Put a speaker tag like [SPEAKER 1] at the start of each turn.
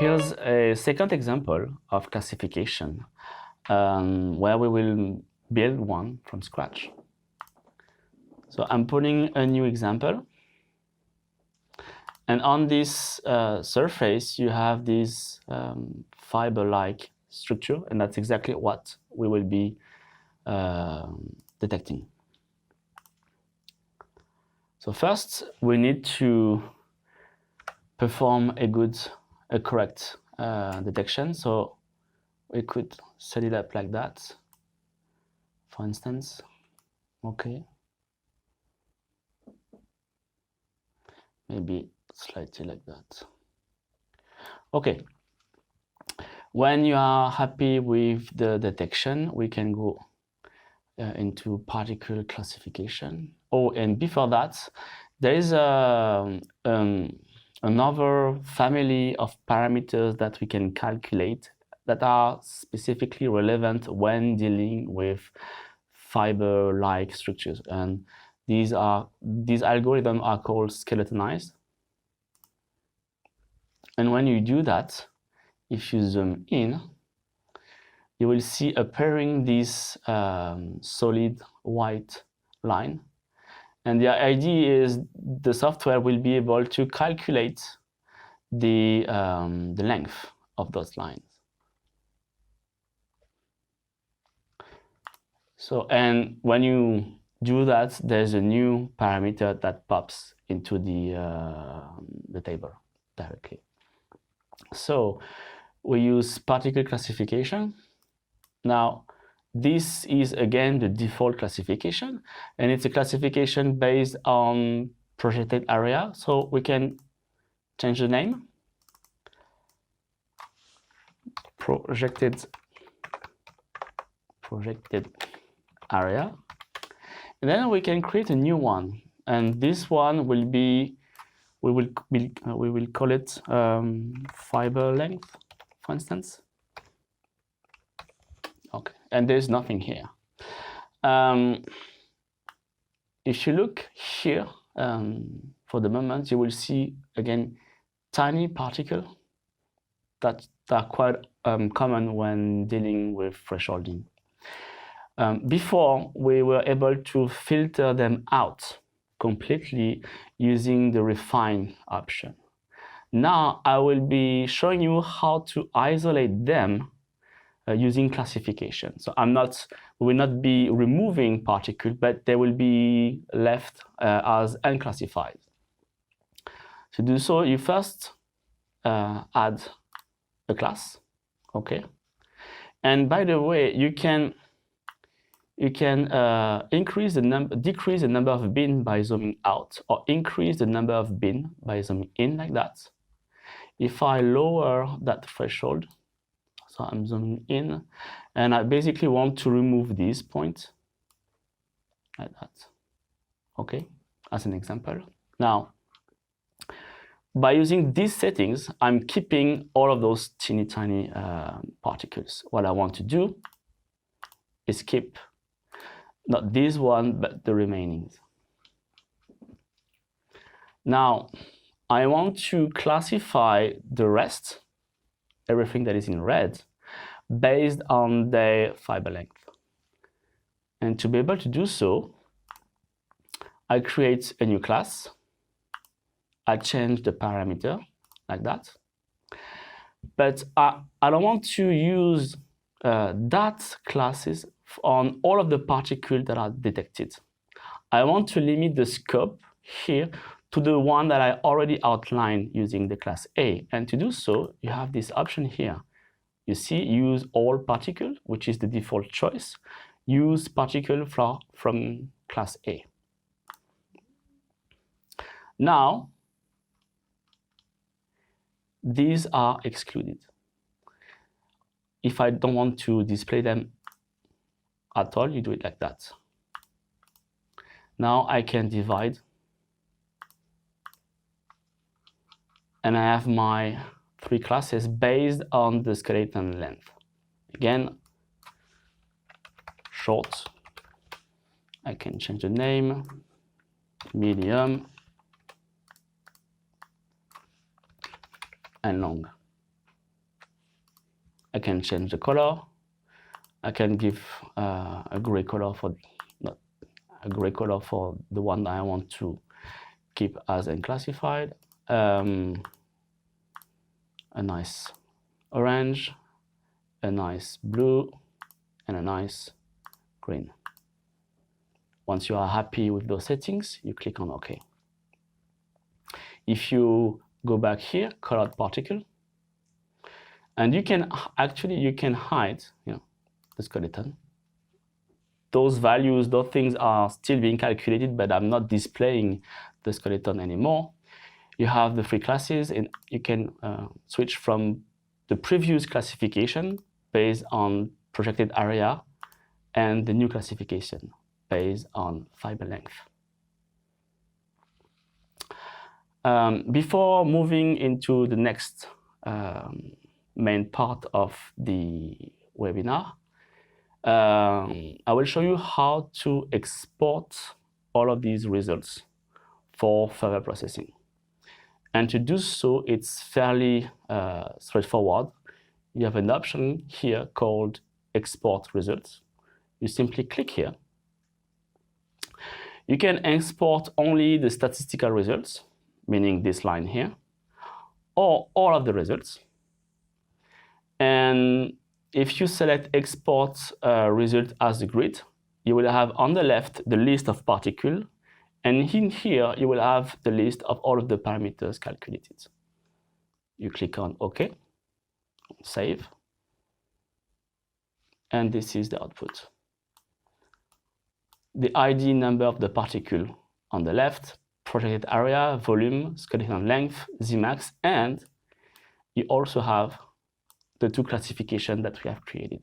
[SPEAKER 1] here's a second example of classification where we will build one from scratch. So I'm putting a new example. And on this surface, you have this fiber-like structure, and that's exactly what we will be detecting. So first, we need to perform a correct detection. So we could set it up like that, for instance. Okay. Maybe slightly like that. Okay. When you are happy with the detection, we can go into particle classification. Oh, and before that, there is another family of parameters that we can calculate that are specifically relevant when dealing with fiber-like structures. And these algorithms are called skeletonized. And when you do that, if you zoom in, you will see appearing this solid white line. And the idea is the software will be able to calculate the length of those lines. So, and when you do that, there's a new parameter that pops into the table directly. So we use particle classification. Now, this is again the default classification, and it's a classification based on projected area. So we can change the name, projected area, and then we can create a new one. And this one will be, we will call it fiber length, for instance. Okay, and there's nothing here. If you look here, for the moment, you will see again tiny particles that are quite common when dealing with thresholding. Before, we were able to filter them out completely using the refine option. Now I will be showing you how to isolate them using classification. So we will not be removing particles, but they will be left as unclassified. To do so, you first add a class, okay? And by the way, you can decrease the number of bins by zooming out, or increase the number of bins by zooming in like that. If I lower that threshold, so I'm zooming in, and I basically want to remove this point like that. Okay, as an example. Now, by using these settings, I'm keeping all of those teeny tiny particles. What I want to do is keep not this one, but the remaining. Now, I want to classify the rest, everything that is in red, based on the fiber length. And to be able to do so, I create a new class. I change the parameter like that. But I don't want to use that classes on all of the particles that are detected. I want to limit the scope here to the one that I already outlined using the class A. And to do so, you have this option here. You see, use all particle, which is the default choice. Use particle from class A. Now, these are excluded. If I don't want to display them at all, you do it like that. Now I can divide, and I have my three classes based on the skeleton length. Again, short, I can change the name, medium, and long. I can change the color. I can give a gray color for the one that I want to keep as unclassified. A nice orange, a nice blue, and a nice green. Once you are happy with those settings, you click on OK. If you go back here, colored particle, and you can hide the skeleton. Those values, those things are still being calculated, but I'm not displaying the skeleton anymore. You have the free classes, and you can switch from the previous classification based on projected area and the new classification based on fiber length. Before moving into the next main part of the webinar, I will show you how to export all of these results for further processing. And to do so, it's fairly straightforward. You have an option here called Export Results. You simply click here. You can export only the statistical results, meaning this line here, or all of the results. And if you select Export Result as a grid, you will have on the left the list of particles, and in here you will have the list of all of the parameters calculated. You click on OK, save, and this is the output. The ID number of the particle on the left, projected area, volume, skeleton length, Zmax, and you also have the two classifications that we have created.